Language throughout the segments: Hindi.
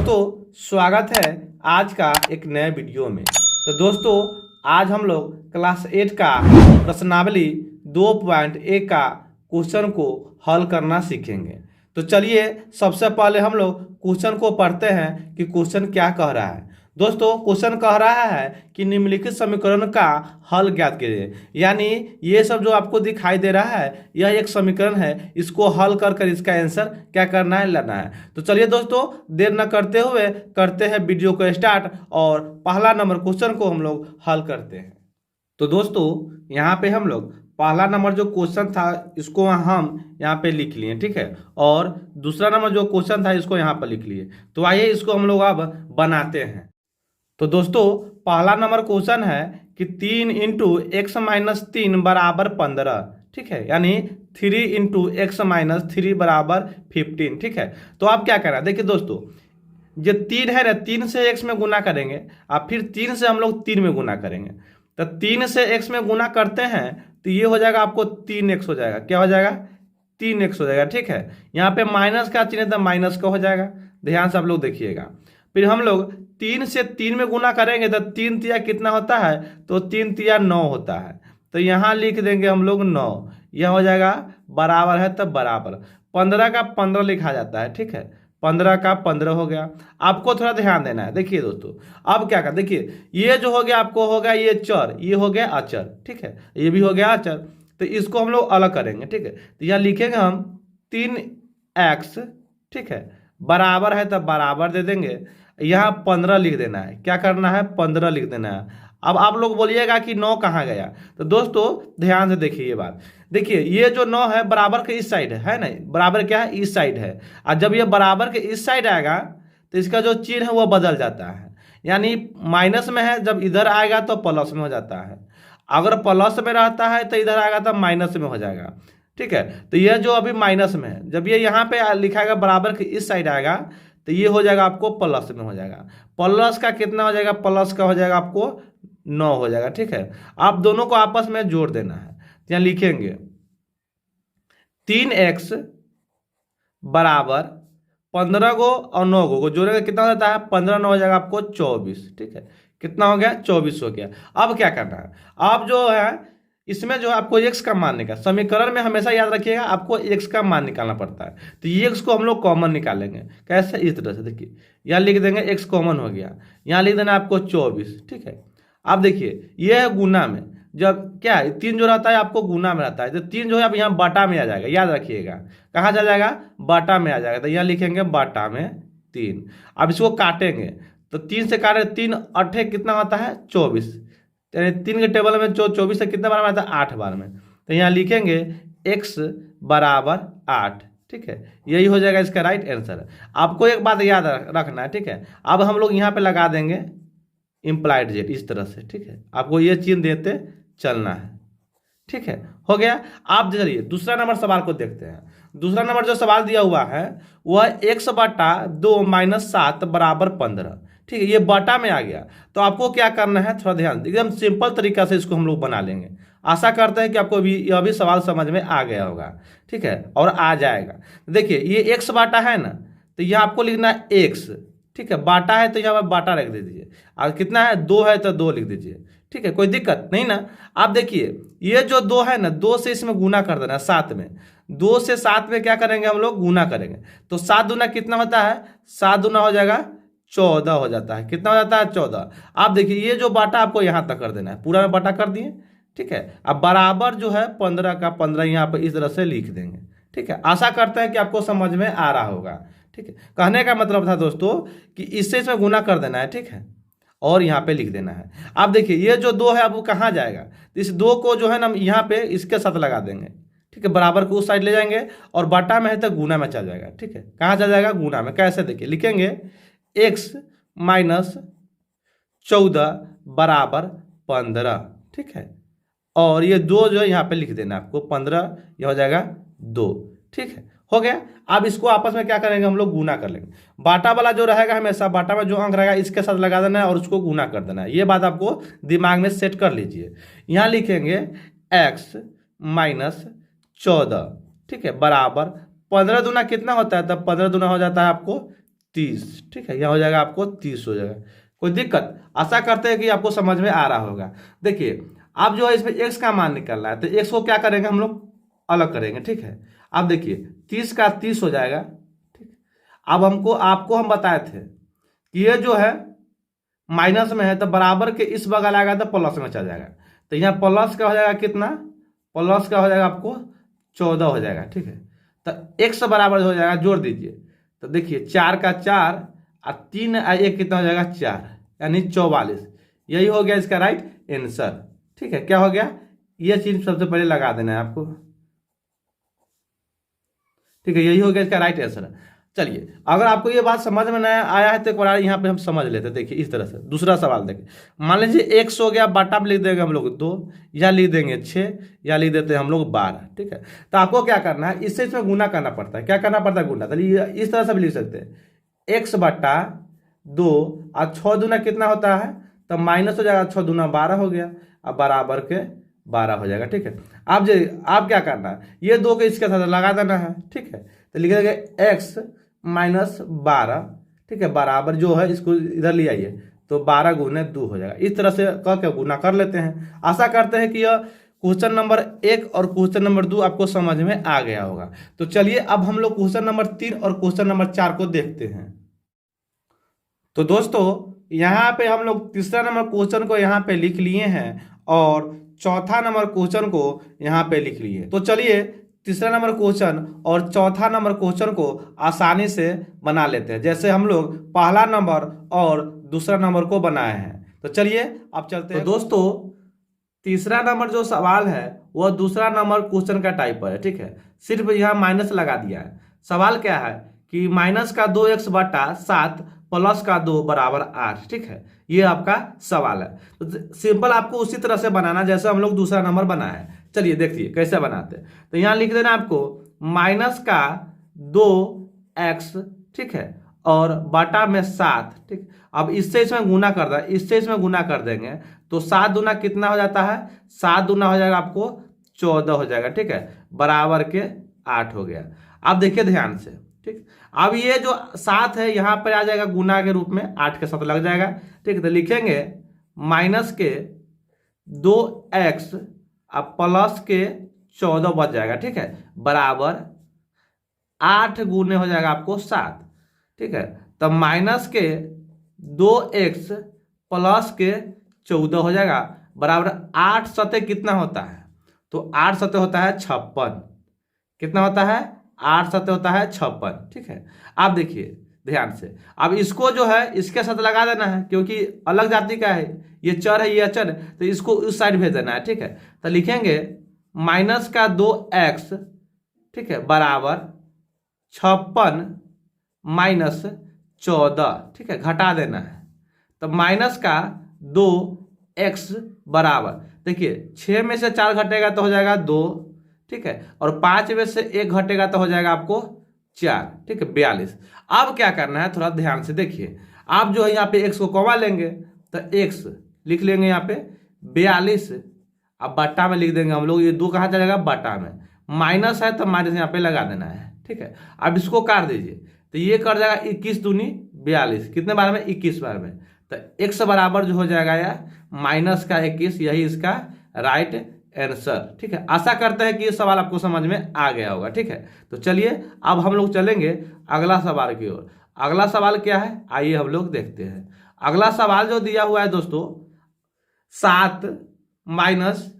दोस्तों स्वागत है आज का एक नए वीडियो में। तो दोस्तों आज हम लोग क्लास 8 का प्रश्नावली 2.1 का क्वेश्चन को हल करना सीखेंगे। तो चलिए सबसे पहले हम लोग क्वेश्चन को पढ़ते हैं कि क्वेश्चन क्या कह रहा है। दोस्तों क्वेश्चन कह रहा है कि निम्नलिखित समीकरण का हल ज्ञात कीजिए। यानी ये सब जो आपको दिखाई दे रहा है यह एक समीकरण है, इसको हल कर कर इसका आंसर क्या करना है, लेना है। तो चलिए दोस्तों देर न करते हुए करते हैं वीडियो को स्टार्ट और पहला नंबर क्वेश्चन को हम लोग हल करते हैं। तो दोस्तों यहाँ पे हम लोग पहला नंबर जो क्वेश्चन था इसको हम यहाँ पे लिख लिए, ठीक है। और दूसरा नंबर जो क्वेश्चन था इसको यहाँ पर लिख लिए। तो आइए इसको हम लोग अब बनाते हैं। तो दोस्तों पहला नंबर क्वेश्चन है कि 3 इंटू एक्स माइनस 3 बराबर 15, ठीक है। यानी 3 इंटू एक्स माइनस 3 बराबर 15, ठीक है। तो आप क्या करना है, देखिए दोस्तों ये 3 है ना, 3 से एक्स में गुना करेंगे और फिर 3 से हम लोग 3 में गुना करेंगे। तो 3 से एक्स में गुना करते हैं तो ये हो जाएगा आपको 3x हो जाएगा। क्या हो जाएगा, 3x हो जाएगा, ठीक है। यहाँ पे माइनस का चिन्ह था, माइनस का हो जाएगा। ध्यान से आप लोग देखिएगा। फिर हम लोग 3 से 3 में गुना करेंगे तो 3 तिया कितना होता है, तो 3 तिया 9 होता है। तो यहाँ लिख देंगे हम लोग 9। यह हो जाएगा बराबर है, तब बराबर 15 का 15 लिखा जाता है, ठीक है। 15 का 15 हो गया। आपको थोड़ा ध्यान देना है। देखिए दोस्तों अब क्या कर, देखिए ये जो हो गया आपको हो गया ये चर, ये हो गया अचर, ठीक है। ये भी हो गया अचर। तो इसको हम लोग अलग करेंगे, ठीक है। तो यहाँ लिखेंगे हम 3x, ठीक है, बराबर है तब बराबर दे देंगे। यहाँ 15 लिख देना है। क्या करना है, 15 लिख देना है। अब आप लोग बोलिएगा कि 9 कहाँ गया। तो दोस्तों ध्यान से देखिए ये बात। देखिए ये जो 9 है बराबर के इस साइड है ना, बराबर क्या है, इस साइड है। और जब ये बराबर के इस साइड आएगा तो इसका जो चिन्ह है वो बदल जाता है। यानी माइनस में है, जब इधर आएगा तो प्लस में हो जाता है। अगर प्लस में रहता है तो इधर आएगा तो माइनस में हो जाएगा, ठीक है। तो यह जो अभी माइनस में है, जब ये यहाँ पे लिखाएगा बराबर के इस साइड आएगा तो ये हो जाएगा आपको प्लस में हो जाएगा। प्लस का कितना हो जाएगा, प्लस का हो जाएगा आपको 9 हो जाएगा, ठीक है। आप दोनों को आपस में जोड़ देना है। यहाँ लिखेंगे 3x बराबर 15 को और 9 को जोड़ेगा कितना हो जाता है, 15 9 हो जाएगा आपको 24, ठीक है। कितना हो गया, 24 हो गया। अब क्या करना है, अब जो है इसमें जो आपको x का मान निकाल, समीकरण में हमेशा याद रखिएगा आपको x का मान निकालना पड़ता है। तो ये x को हम लोग कॉमन निकालेंगे। कैसे, इस तरह से देखिए यहाँ लिख देंगे x कॉमन हो गया, यहाँ लिख देना आपको 24, ठीक है। अब देखिए ये है गुना में, जब क्या है 3 जो रहता है आपको गुना में रहता है, तो 3 जो है अब यहाँ बाटा में आ जाएगा। याद रखिएगा कहाँ जा जाएगा, बाटा में आ जाएगा। तो यहाँ लिखेंगे बाटा में 3। अब इसको काटेंगे तो 3 से काटे 3 8 कितना होता है, 24। 3 के टेबल में 24 से कितना बार में आता है, 8 बार में। तो यहाँ लिखेंगे x बराबर 8, ठीक है। यही हो जाएगा इसका राइट आंसर। आपको एक बात याद रखना है, ठीक है। अब हम लोग यहाँ पे लगा देंगे इम्प्लाइड जेड इस तरह से, ठीक है। आपको ये चिन्ह देते चलना है, ठीक है। हो गया। आप चलिए दूसरा नंबर सवाल को देखते हैं। दूसरा नंबर जो सवाल दिया हुआ है वह x बटा 2 माइनस 7 बराबर 15, ठीक है। ये बटा में आ गया। तो आपको क्या करना है, थोड़ा ध्यान, एकदम सिंपल तरीका से इसको हम लोग बना लेंगे। आशा करते हैं कि आपको भी यह भी सवाल समझ में आ गया होगा, ठीक है, और आ जाएगा। देखिए ये x बाटा है ना, तो यह आपको लिखना है x, ठीक है। बाटा है तो यहाँ पर बाटा रख दीजिए। और कितना है, 2 है तो 2 लिख दीजिए, ठीक है। कोई दिक्कत नहीं ना। आप देखिए ये जो 2 है ना, 2 से इसमें गुना कर देना 7 में। 2 से 7 में क्या करेंगे हम लोग, गुना करेंगे। तो 7 दूना कितना होता है, 7 दूना हो जाएगा 14 हो जाता है। कितना हो जाता है, 14। आप देखिए ये जो बाटा आपको यहाँ तक कर देना है, पूरा में बाटा कर दिए, ठीक है। अब बराबर जो है 15 का 15 यहाँ पर इस तरह से लिख देंगे, ठीक है। आशा करते हैं कि आपको समझ में आ रहा होगा, ठीक है। कहने का मतलब था दोस्तों कि इससे इसमें गुना कर देना है, ठीक है, और यहाँ पे लिख देना है। आप देखिए ये जो 2 है अब वो कहाँ जाएगा, तो इस 2 को जो है ना यहाँ पे इसके साथ लगा देंगे, ठीक है। बराबर को उस साइड ले जाएंगे और बाटा में है तो गुना में चल जाएगा, ठीक है। कहाँ चल जाएगा, गुना में। कैसे, देखिए लिखेंगे x माइनस 14 बराबर 15, ठीक है। और ये 2 जो है यहाँ पे लिख देना आपको 15, यह हो जाएगा 2, ठीक है। हो गया। अब इसको आपस में क्या करेंगे, हम लोग गुना कर लेंगे। बाटा वाला जो रहेगा हमेशा बाटा में जो अंक रहेगा इसके साथ लगा देना है और उसको गुना कर देना है। ये बात आपको दिमाग में सेट कर लीजिए। यहाँ लिखेंगे x माइनस 14, ठीक है, बराबर 15 दूना कितना होता है, तब 15 दूना हो जाता है आपको 30, ठीक है, यहाँ हो जाएगा आपको 30 हो जाएगा। कोई दिक्कत? आशा करते हैं कि आपको समझ में आ रहा होगा। देखिए अब जो है इसमें x का मान निकलना है, तो x को क्या करेंगे हम लोग, अलग करेंगे, ठीक है। अब देखिए 30 का 30 हो जाएगा, ठीक। अब आपको हम बताए थे कि ये जो है माइनस में है, तो बराबर के इस बगल आएगा तो प्लस में चल जाएगा। तो यहाँ प्लस का हो जाएगा कितना, प्लस का हो जाएगा आपको 14 हो जाएगा, ठीक है। तो x बराबर हो जाएगा, जोड़ दीजिए, तो देखिए 4 का 4 और 3 और 1 कितना हो जाएगा 4, यानी 44। यही हो गया इसका राइट आंसर, ठीक है। क्या हो गया, ये चीज सबसे पहले लगा देना है आपको, ठीक है, यही हो गया इसका राइट आंसर। चलिए अगर आपको ये बात समझ में नहीं आया है तो एक बार यहाँ पे हम समझ लेते हैं। देखिए इस तरह से दूसरा सवाल देखिए, मान लीजिए x हो गया, बटा में लिख देंगे हम लोग 2, या लिख देंगे 6, या लिख देते हैं हम लोग 12, ठीक है। तो आपको क्या करना है, इससे इसमें गुना करना पड़ता है। क्या करना पड़ता है, गुना। चलिए इस तरह से भी लिख सकते हैं, x बटा 2 और 6 दूना कितना होता है, तो माइनस हो जाएगा, 6 दूना 12 हो गया, अब बराबर के 12 हो जाएगा, ठीक है। आप क्या करना है, ये 2 के इसके साथ लगा देना है, ठीक है। तो लिख देंगे x माइनस 12, ठीक है, बराबर जो है इसको इधर ले आइए, तो 12 गुने 2 हो जाएगा। इस तरह से कह के गुना कर लेते हैं। आशा करते हैं कि यह क्वेश्चन नंबर 1 और क्वेश्चन नंबर 2 आपको समझ में आ गया होगा। तो चलिए अब हम लोग क्वेश्चन नंबर 3 और क्वेश्चन नंबर 4 को देखते हैं। तो दोस्तों यहाँ पे हम लोग तीसरा नंबर क्वेश्चन को यहाँ पे लिख लिए हैं और चौथा नंबर क्वेश्चन को यहाँ पे लिख लिए। तो चलिए तीसरा नंबर क्वेश्चन और चौथा नंबर क्वेश्चन को आसानी से बना लेते हैं, जैसे हम लोग पहला नंबर और दूसरा नंबर को बनाए हैं। तो चलिए अब चलते हैं। तो दोस्तों तीसरा नंबर जो सवाल है वह दूसरा नंबर क्वेश्चन का टाइप पर है, ठीक है। सिर्फ यहाँ माइनस लगा दिया है। सवाल क्या है कि माइनस का 2x बटा 7 प्लस का 2 बराबर 8, ठीक है। ये आपका सवाल है। तो सिंपल आपको उसी तरह से बनाना जैसे हम लोग दूसरा नंबर बनाया है। चलिए देखिए कैसे बनाते हैं। तो यहाँ लिख देना आपको माइनस का 2x, ठीक है, और बटा में 7, ठीक। अब इससे इसमें गुना कर दें, इससे इसमें गुना कर देंगे तो 7 दूना कितना हो जाता है, 7 दूना हो जाएगा आपको 14 हो जाएगा, ठीक है, बराबर के 8 हो गया। अब देखिए ध्यान से, ठीक। अब ये जो 7 है यहाँ पर आ जाएगा गुना के रूप में, 8 के साथ लग जाएगा, ठीक है। तो लिखेंगे माइनस के 2x अब प्लस के 14 बच जाएगा, ठीक है, बराबर 8 गुने हो जाएगा आपको 7, ठीक है। तब माइनस के 2x प्लस के 14 हो जाएगा बराबर 8 सते कितना होता है, तो 8 सते होता है 56। कितना होता है, 8 सते होता है 56, ठीक है। आप देखिए ध्यान से, अब इसको जो है इसके साथ लगा देना है क्योंकि अलग जाति का है, ये चर है ये अचर है, तो इसको उस साइड भेज देना है, ठीक है। तो लिखेंगे माइनस का 2x, ठीक है, बराबर 56 माइनस 14, ठीक है, घटा देना है। तो माइनस का 2x बराबर, देखिए 6 में से 4 घटेगा तो हो जाएगा 2, ठीक है, और 5 में से 1 घटेगा तो हो जाएगा आपको 4, ठीक है, 42। अब क्या करना है थोड़ा ध्यान से देखिए, आप जो है यहाँ पे x को कॉमा लेंगे तो x लिख लेंगे यहाँ पे 42, अब बट्टा में लिख देंगे हम लोग, ये 2 कहाँ चलेगा, बट्टा में, माइनस है तो माइनस यहाँ पे लगा देना है, ठीक है। अब इसको काट दीजिए तो ये कर जाएगा 21 दूनी 42, कितने बार में, 21 बार में। तो x बराबर जो हो जाएगा यार माइनस का 21, यही इसका राइट आंसर, ठीक है। आशा करते हैं कि ये सवाल आपको समझ में आ गया होगा, ठीक है। तो चलिए अब हम लोग चलेंगे अगला सवाल की ओर। अगला सवाल क्या है, आइए हम लोग देखते हैं। अगला सवाल जो दिया हुआ है दोस्तों 7 माइनस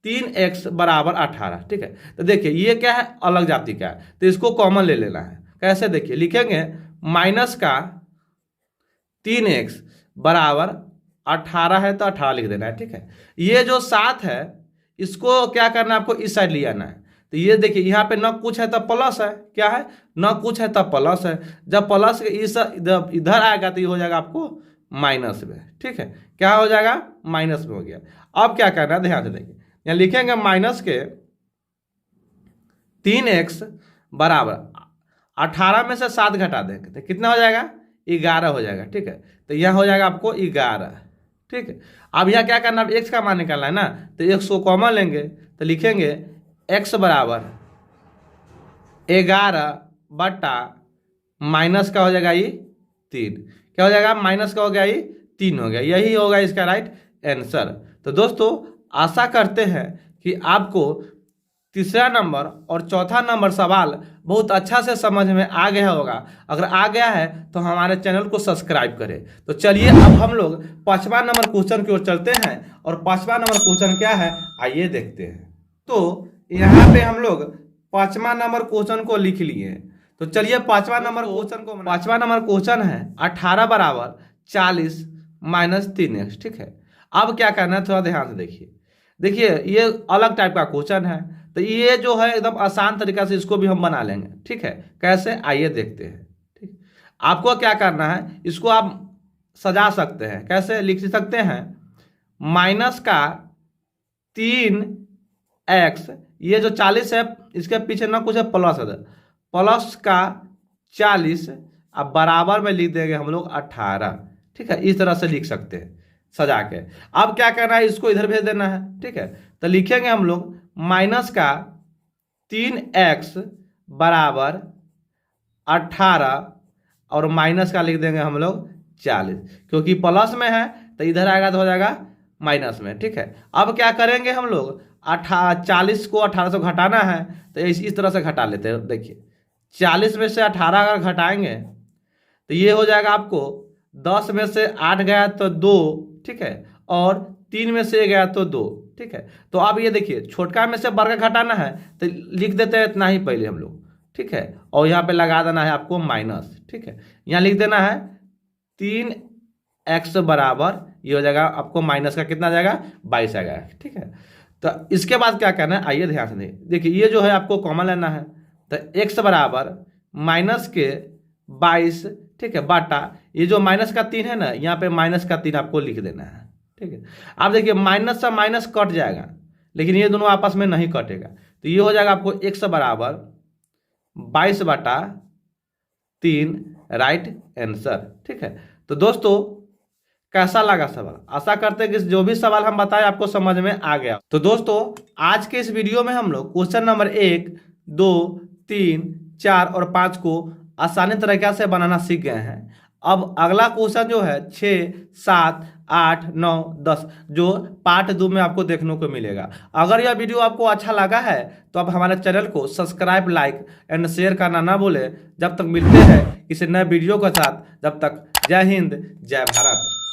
3x बराबर 18, ठीक है। तो देखिए ये क्या है, अलग जाति का है, तो इसको कॉमन ले लेना है। कैसे, देखिए लिखेंगे माइनस का 3x बराबर 18 है तो 18 लिख देना है, ठीक है। ये जो 7 है इसको क्या करना है, आपको इस साइड ले आना है। तो ये देखिए यहाँ पे न कुछ है तो प्लस है, क्या है, न कुछ है तो प्लस है। जब प्लस इस इधर आएगा तो ये हो जाएगा आपको माइनस में, ठीक है, क्या हो जाएगा, माइनस में हो गया। अब क्या करना है ध्यान से देखिए, यहाँ लिखेंगे माइनस के 3x बराबर 18 में से 7 घटा देंगे तो कितना हो जाएगा, 11 हो जाएगा, ठीक है। तो यह हो जाएगा आपको 11, ठीक है। अब यहाँ क्या करना है, x का मान निकालना है ना, तो x को कॉमन लेंगे तो लिखेंगे x बराबर 11 बटा माइनस का हो जाएगा ये 3 क्या हो जाएगा, माइनस का हो गया ये 3 हो गया, यही होगा इसका राइट आंसर। तो दोस्तों आशा करते हैं कि आपको तीसरा नंबर और चौथा नंबर सवाल बहुत अच्छा से समझ में आ गया होगा। अगर आ गया है तो हमारे चैनल को सब्सक्राइब करें। तो चलिए अब हम लोग पांचवा नंबर क्वेश्चन की ओर चलते हैं, और पांचवा नंबर क्वेश्चन क्या है आइए देखते हैं। तो यहाँ पे हम लोग पांचवा नंबर क्वेश्चन को लिख लिए। तो चलिए पांचवा नंबर क्वेश्चन है 18 बराबर 40 माइनस 3x, ठीक है। अब क्या करना है थोड़ा ध्यान से देखिए। देखिए ये अलग टाइप का क्वेश्चन है, तो ये जो है एकदम आसान तरीका से इसको भी हम बना लेंगे, ठीक है। कैसे आइए देखते हैं। ठीक, आपको क्या करना है, इसको आप सजा सकते हैं, कैसे लिख सकते हैं, माइनस का 3x, ये जो 40 है इसके पीछे ना कुछ है प्लस है, प्लस का 40 अब बराबर में लिख देंगे हम लोग 18, ठीक है। इस तरह से लिख सकते हैं सजा के। अब क्या करना है, इसको इधर भेज देना है, ठीक है। तो लिखेंगे हम लोग माइनस का 3x बराबर 18 और माइनस का लिख देंगे हम लोग 40, क्योंकि प्लस में है तो इधर आएगा तो हो जाएगा माइनस में, ठीक है। अब क्या करेंगे हम लोग 40 को 18 से घटाना है, तो इस तरह से घटा लेते हैं। देखिए 40 में से 18 अगर घटाएंगे तो ये हो जाएगा आपको 10 में से 8 गया तो 2, ठीक है, और 3 में से गया तो 2, ठीक है। तो अब ये देखिए छोटका में से बड़ा घटाना है तो लिख देते हैं इतना ही पहले हम लोग, ठीक है, और यहाँ पे लगा देना है आपको माइनस, ठीक है। यहाँ लिख देना है 3x बराबर, ये हो जाएगा आपको माइनस का कितना आ जाएगा 22 आएगा, ठीक है। तो इसके बाद क्या करना है आइए ध्यान से देखिए, ये जो है आपको कॉमन लेना है, तो x बराबर माइनस के 22, ठीक है, बाटा ये जो माइनस का 3 है ना, यहाँ पे माइनस का 3 आपको लिख देना है, ठीक है। आप देखिए माइनस से माइनस कट जाएगा, लेकिन ये दोनों आपस में नहीं कटेगा, तो ये हो जाएगा आपको x बराबर 22 बटा 3 राइट आंसर, ठीक है। तो दोस्तों कैसा लगा सवाल, आशा करते हैं कि जो भी सवाल हम बताए आपको समझ में आ गया। तो दोस्तों आज के इस वीडियो में हम लोग क्वेश्चन नंबर 1, 2, 3, 4 और 5 को आसानी तरीके से बनाना सीख गए हैं। अब अगला क्वेश्चन जो है 6, 7, 8, 9, 10 जो पार्ट 2 में आपको देखने को मिलेगा। अगर यह वीडियो आपको अच्छा लगा है तो आप हमारे चैनल को सब्सक्राइब, लाइक एंड शेयर करना ना भूलें। जब तक मिलते हैं किसी नए वीडियो के साथ, जब तक जय हिंद जय भारत।